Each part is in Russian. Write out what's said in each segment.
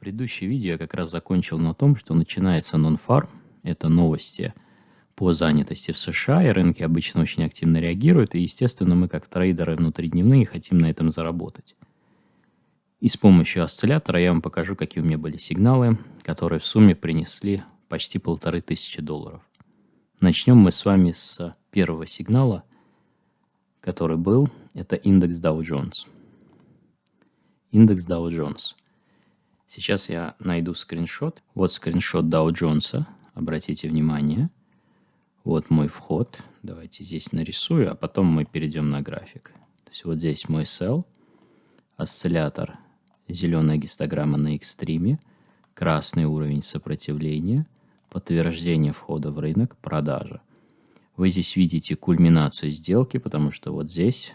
Предыдущее видео я как раз закончил на том, что начинается нон-фарм, это новости по занятости в США, и рынки обычно очень активно реагируют, и, естественно, мы как трейдеры внутридневные хотим на этом заработать. И с помощью осциллятора я вам покажу, какие у меня были сигналы, которые в сумме принесли почти $1500. Начнем мы с вами с первого сигнала, который был, это индекс Dow Jones. Индекс Dow Jones. Сейчас я найду скриншот. Вот скриншот Dow Jones. Обратите внимание. Вот мой вход. Давайте здесь нарисую, а потом мы перейдем на график. То есть вот здесь мой sell. Осциллятор. Зеленая гистограмма на экстриме. Красный уровень сопротивления. Подтверждение входа в рынок. Продажа. Вы здесь видите кульминацию сделки, потому что вот здесь,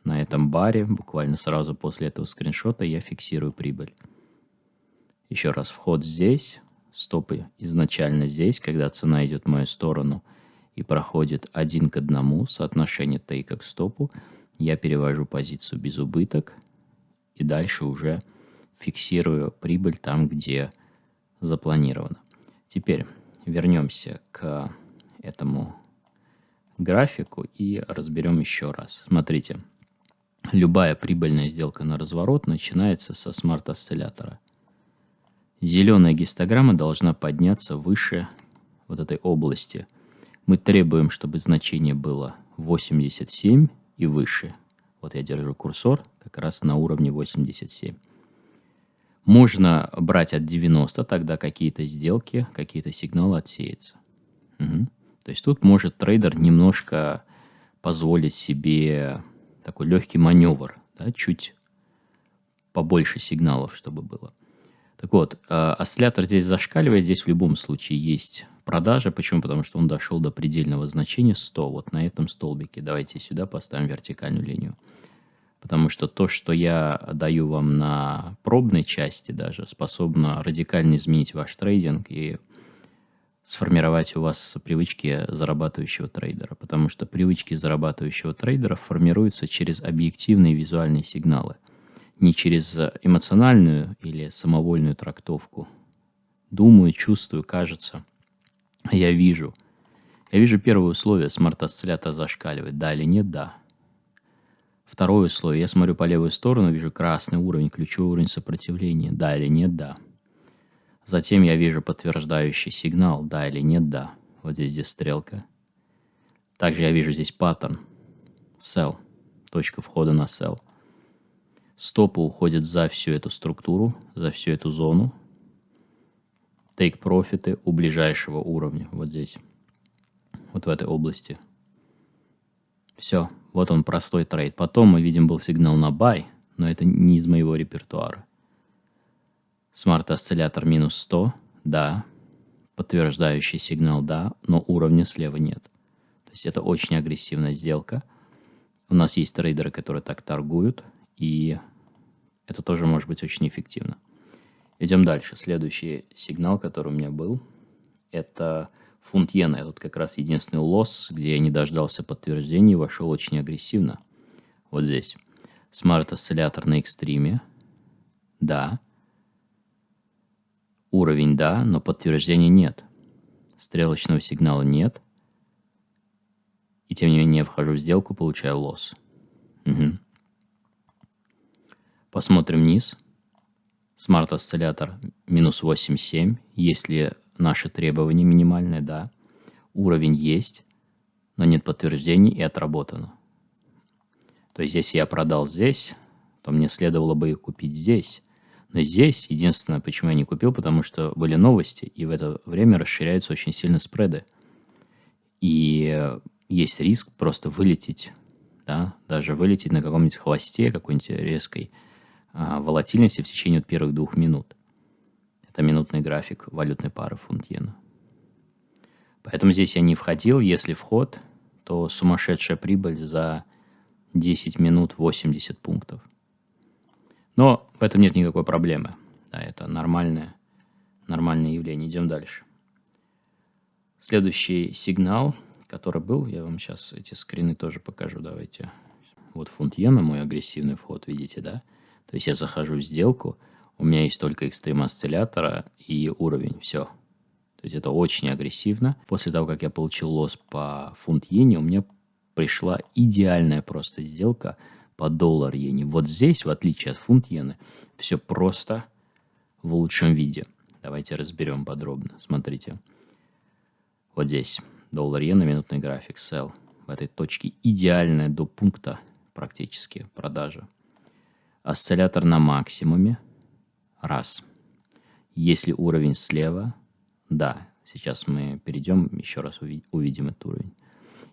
на этом баре, буквально сразу после этого скриншота, я фиксирую прибыль. Еще раз, вход здесь, стопы изначально здесь, когда цена идет в мою сторону и проходит 1 к 1, соотношение тейка к стопу, я перевожу позицию без убыток и дальше уже фиксирую прибыль там, где запланировано. Теперь вернемся к этому графику и разберем еще раз. Смотрите, любая прибыльная сделка на разворот начинается со смарт-осциллятора. Зеленая гистограмма должна подняться выше вот этой области. Мы требуем, чтобы значение было 87 и выше. Вот я держу курсор как раз на уровне 87. Можно брать от 90, тогда какие-то сделки, какие-то сигналы отсеются. Угу. То есть тут может трейдер немножко позволить себе такой легкий маневр, да, чуть побольше сигналов, чтобы было. Так вот, осциллятор здесь зашкаливает, здесь в любом случае есть продажа. Почему? Потому что он дошел до предельного значения 100. Вот на этом столбике. Давайте сюда поставим вертикальную линию. Потому что то, что я даю вам на пробной части даже, способно радикально изменить ваш трейдинг и сформировать у вас привычки зарабатывающего трейдера. Потому что привычки зарабатывающего трейдера формируются через объективные визуальные сигналы. Не через эмоциональную или самовольную трактовку. Думаю, чувствую, кажется. Я вижу. Я вижу первое условие. Смарт-осциллятор зашкаливает. Да или нет? Да. Второе условие. Я смотрю по левую сторону, вижу красный уровень, ключевой уровень сопротивления. Да или нет? Да. Затем я вижу подтверждающий сигнал. Да или нет? Да. Вот здесь, где стрелка. Также я вижу здесь паттерн. Sell. Точка входа на sell. Стопы уходят за всю эту структуру, за всю эту зону. Тейк-профиты у ближайшего уровня, вот здесь, вот в этой области. Все, вот он простой трейд. Потом мы видим был сигнал на buy, но это не из моего репертуара. Смарт-осциллятор минус 100, да. Подтверждающий сигнал, да, но уровня слева нет. То есть это очень агрессивная сделка. У нас есть трейдеры, которые так торгуют, и это тоже может быть очень эффективно. Идем дальше. Следующий сигнал, который у меня был, это фунт иена. Это вот как раз единственный лосс, где я не дождался подтверждения и вошел очень агрессивно. Вот здесь. Смарт-осциллятор на экстриме. Да. Уровень да, но подтверждения нет. Стрелочного сигнала нет. И тем не менее я вхожу в сделку, получаю лосс. Угу. Посмотрим вниз. Смарт-осциллятор минус 8,7. Есть ли наши требования минимальные? Да. Уровень есть, но нет подтверждений и отработано. То есть, если я продал здесь, то мне следовало бы их купить здесь. Но здесь, единственное, почему я не купил, потому что были новости, и в это время расширяются очень сильно спреды. И есть риск просто вылететь, да, даже вылететь на каком-нибудь хвосте какой-нибудь резкой волатильности в течение первых 2 минут. Это минутный график валютной пары фунт-иена. Поэтому здесь я не входил. Если вход, то сумасшедшая прибыль за 10 минут 80 пунктов. Но в этом нет никакой проблемы. Да, это нормальное явление. Идем дальше. Следующий сигнал, который был, я вам сейчас эти скрины тоже покажу. Давайте. Вот фунт-иена, мой агрессивный вход, видите, да? То есть я захожу в сделку, У меня есть только экстрим осциллятора и уровень. Все. То есть это очень агрессивно. После того, как я получил лосс по фунт-иене, у меня пришла идеальная просто сделка по доллар-иене. Вот здесь, в отличие от фунт-иены, все просто в лучшем виде. Давайте разберем подробно. Смотрите. Вот здесь доллар-иена, минутный график, sell. В этой точке идеальная до пункта практически продажа. Осциллятор на максимуме. Раз. Если уровень слева, да, сейчас мы перейдем, еще раз увидим этот уровень.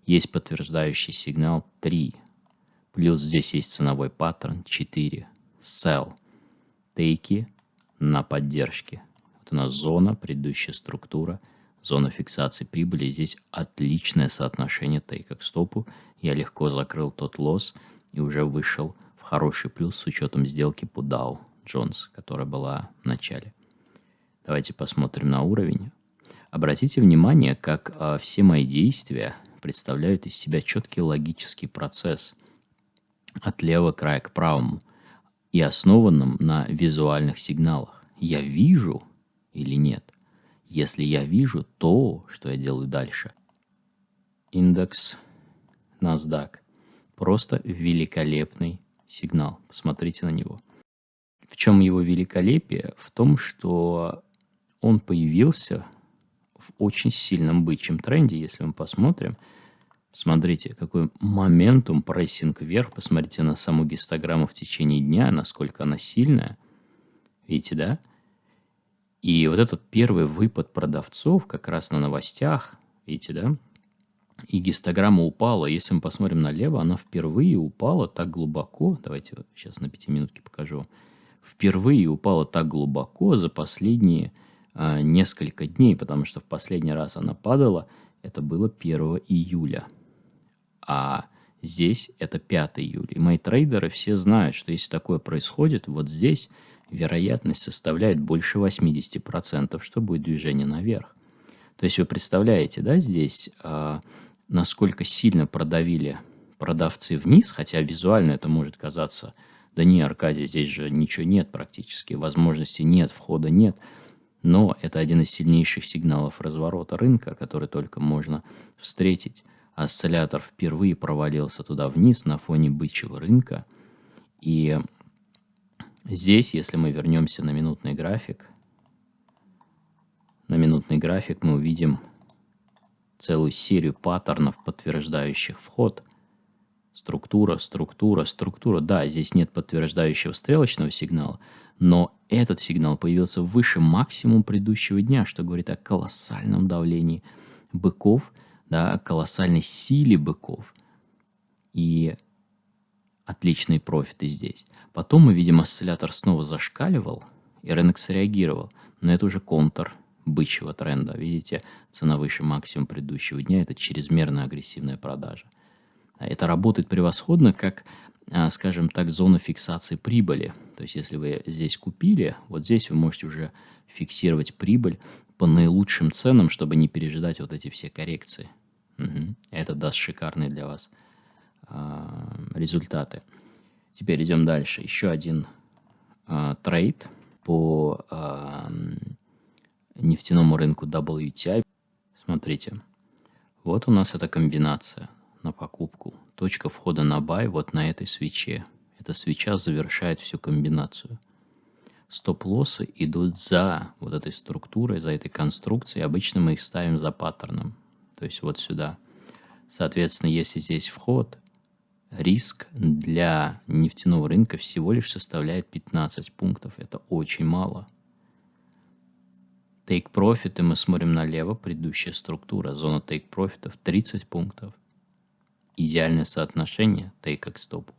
Есть подтверждающий сигнал 3. Плюс здесь есть ценовой паттерн 4. Sell. Тейки на поддержке. Вот у нас зона, предыдущая структура, зона фиксации прибыли. Здесь отличное соотношение тейка к стопу. Я легко закрыл тот лосс и уже вышел в хороший плюс с учетом сделки по Dow Jones, которая была в начале. Давайте посмотрим на уровень. Обратите внимание, как все мои действия представляют из себя четкий логический процесс от левого края к правому и основанным на визуальных сигналах. Я вижу или нет? Если я вижу, то что я делаю дальше? Индекс NASDAQ. Просто великолепный сигнал. Посмотрите на него. В чем его великолепие? В том, что он появился в очень сильном бычьем тренде, если мы посмотрим. Смотрите, какой моментум, прессинг вверх. Посмотрите на саму гистограмму в течение дня, насколько она сильная. Видите, да? И вот этот первый выпад продавцов как раз на новостях, видите, да? И гистограмма упала. Если мы посмотрим налево, она впервые упала так глубоко. Давайте вот сейчас на 5 минутке покажу. Впервые упала так глубоко за последние несколько дней, потому что в последний раз она падала, это было 1 июля. А здесь это 5 июля. И мои трейдеры все знают, что если такое происходит, вот здесь вероятность составляет больше 80%, что будет движение наверх. То есть вы представляете, да, здесь, насколько сильно продавили продавцы вниз, хотя визуально это может казаться, да не, Аркадий, здесь же ничего нет практически, возможности нет, входа нет. Но это один из сильнейших сигналов разворота рынка, который только можно встретить. Осциллятор впервые провалился туда вниз на фоне бычьего рынка. И здесь, если мы вернемся на минутный график, мы увидим целую серию паттернов, подтверждающих вход. Структура. Да, здесь нет подтверждающего стрелочного сигнала, но этот сигнал появился выше максимума предыдущего дня, что говорит о колоссальном давлении быков, да, о колоссальной силе быков и отличные профиты здесь. Потом мы видим, осциллятор снова зашкаливал, и рынок среагировал, но это уже контур бычьего тренда. Видите, цена выше максимума предыдущего дня, это чрезмерно агрессивная продажа. Это работает превосходно, как, скажем так, зона фиксации прибыли. То есть, если вы здесь купили, вот здесь вы можете уже фиксировать прибыль по наилучшим ценам, чтобы не пережидать вот эти все коррекции. Это даст шикарные для вас результаты. Теперь идем дальше. Еще один трейд по нефтяному рынку WTI. Смотрите, вот у нас эта комбинация на покупку. Точка входа на buy вот на этой свече. Эта свеча завершает всю комбинацию. Стоп-лоссы идут за вот этой структурой, за этой конструкцией. Обычно мы их ставим за паттерном. То есть вот сюда. Соответственно, если здесь вход, риск для нефтяного рынка всего лишь составляет 15 пунктов. Это очень мало. Take profit, и мы смотрим налево, предыдущая структура, зона take profit 30 пунктов. Идеальное соотношение take к стопу.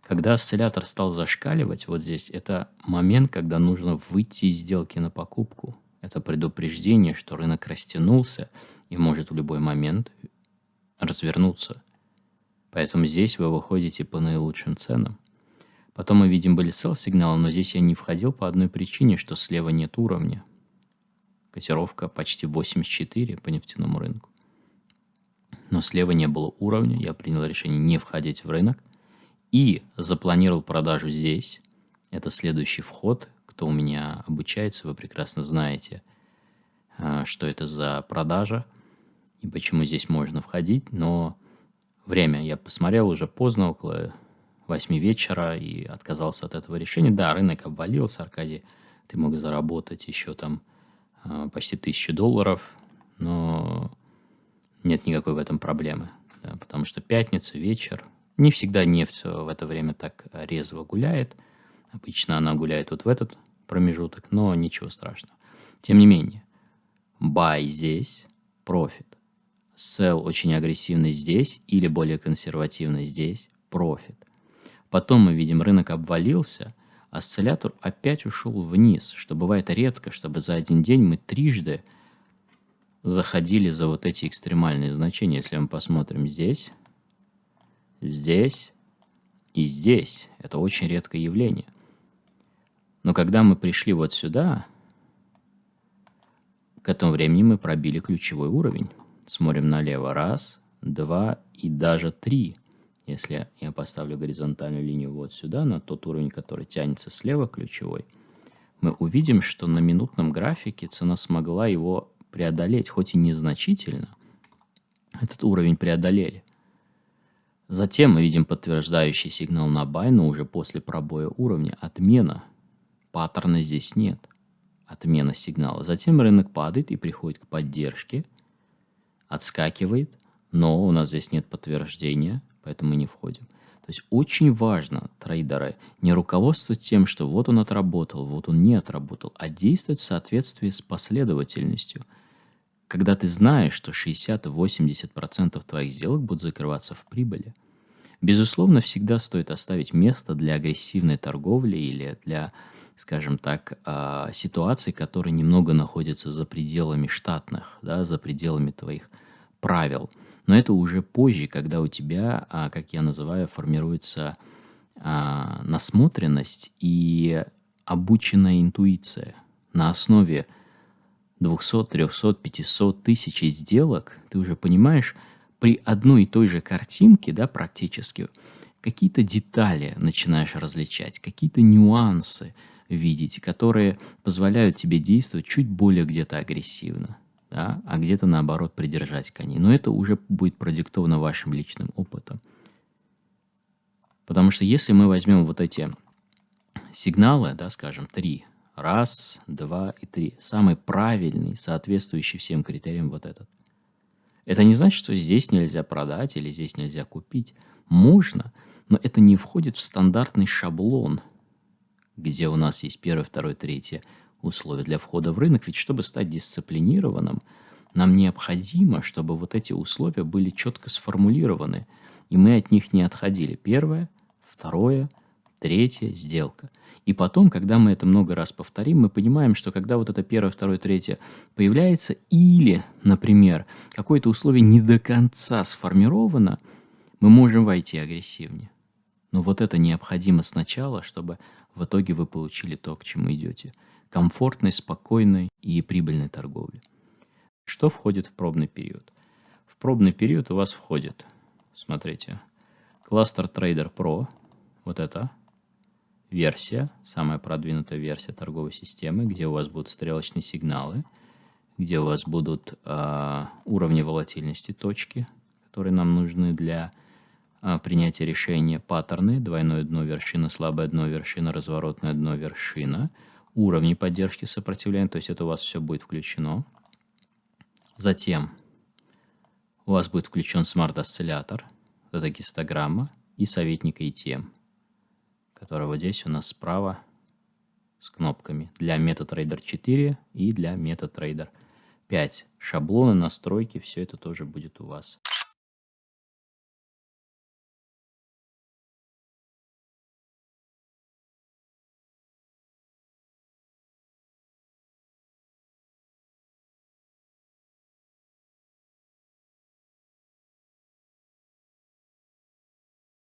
Когда осциллятор стал зашкаливать, вот здесь, это момент, когда нужно выйти из сделки на покупку. Это предупреждение, что рынок растянулся и может в любой момент развернуться. Поэтому здесь вы выходите по наилучшим ценам. Потом мы видим, были sell-сигналы, но здесь я не входил по одной причине, что слева нет уровня. Котировка почти 84 по нефтяному рынку. Но слева не было уровня, я принял решение не входить в рынок и запланировал продажу здесь. Это следующий вход. Кто у меня обучается, вы прекрасно знаете, что это за продажа и почему здесь можно входить. Но время я посмотрел уже поздно, около 8 вечера, и отказался от этого решения. Да, рынок обвалился, Аркадий. Ты мог заработать еще там почти $1000, но нет никакой в этом проблемы. Да, потому что пятница, вечер. Не всегда нефть в это время так резво гуляет. Обычно она гуляет вот в этот промежуток, но ничего страшного. Тем не менее, buy здесь, profit. Sell очень агрессивно здесь или более консервативно здесь, profit. Потом мы видим, рынок обвалился, осциллятор опять ушел вниз, что бывает редко, чтобы за один день мы трижды заходили за вот эти экстремальные значения. Если мы посмотрим здесь, здесь и здесь, это очень редкое явление. Но когда мы пришли вот сюда, к этому времени мы пробили ключевой уровень. Смотрим налево. 1, 2 и даже 3. Если я поставлю горизонтальную линию вот сюда, на тот уровень, который тянется слева, ключевой, мы увидим, что на минутном графике цена смогла его преодолеть, хоть и незначительно. Этот уровень преодолели. Затем мы видим подтверждающий сигнал на buy, но уже после пробоя уровня. Отмена. Паттерна здесь нет. Отмена сигнала. Затем рынок падает и приходит к поддержке. Отскакивает, но у нас здесь нет подтверждения, поэтому мы не входим. То есть очень важно, трейдеры, не руководствоваться тем, что вот он отработал, вот он не отработал, а действовать в соответствии с последовательностью. Когда ты знаешь, что 60-80% твоих сделок будут закрываться в прибыли. Безусловно, всегда стоит оставить место для агрессивной торговли или для, скажем так, ситуаций, которые немного находятся за пределами штатных, да, за пределами твоих правил. Но это уже позже, когда у тебя, как я называю, формируется насмотренность и обученная интуиция. На основе 200, 300, 500 тысяч сделок ты уже понимаешь при одной и той же картинке, да, практически, какие-то детали начинаешь различать, какие-то нюансы видеть, которые позволяют тебе действовать чуть более где-то агрессивно, да, а где-то наоборот придержать коней. Но это уже будет продиктовано вашим личным опытом. Потому что если мы возьмем вот эти сигналы, да, скажем, 3, 1, 2 и 3, самый правильный, соответствующий всем критериям вот этот. Это не значит, что здесь нельзя продать или здесь нельзя купить. Можно, но это не входит в стандартный шаблон, где у нас есть первое, второе, третье условие для входа в рынок. Ведь чтобы стать дисциплинированным, нам необходимо, чтобы вот эти условия были четко сформулированы, и мы от них не отходили. Первое, второе, третья сделка. И потом, когда мы это много раз повторим, мы понимаем, что когда вот это первое, второе, третье появляется, или, например, какое-то условие не до конца сформировано, мы можем войти агрессивнее. Но вот это необходимо сначала, чтобы в итоге вы получили то, к чему идете. Комфортной, спокойной и прибыльной торговли. Что входит в пробный период? В пробный период у вас входит, смотрите, Cluster Trader Pro, вот это версия, самая продвинутая версия торговой системы, где у вас будут стрелочные сигналы, где у вас будут уровни волатильности точки, которые нам нужны для принятия решения, паттерны, двойное дно, вершина, слабое дно, вершина, разворотное дно, вершина, уровни поддержки сопротивления, то есть это у вас все будет включено. Затем у вас будет включен смарт-осциллятор, это гистограмма и советник ATM, который вот здесь у нас справа с кнопками для MetaTrader 4 и для MetaTrader 5. Шаблоны, настройки, все это тоже будет у вас.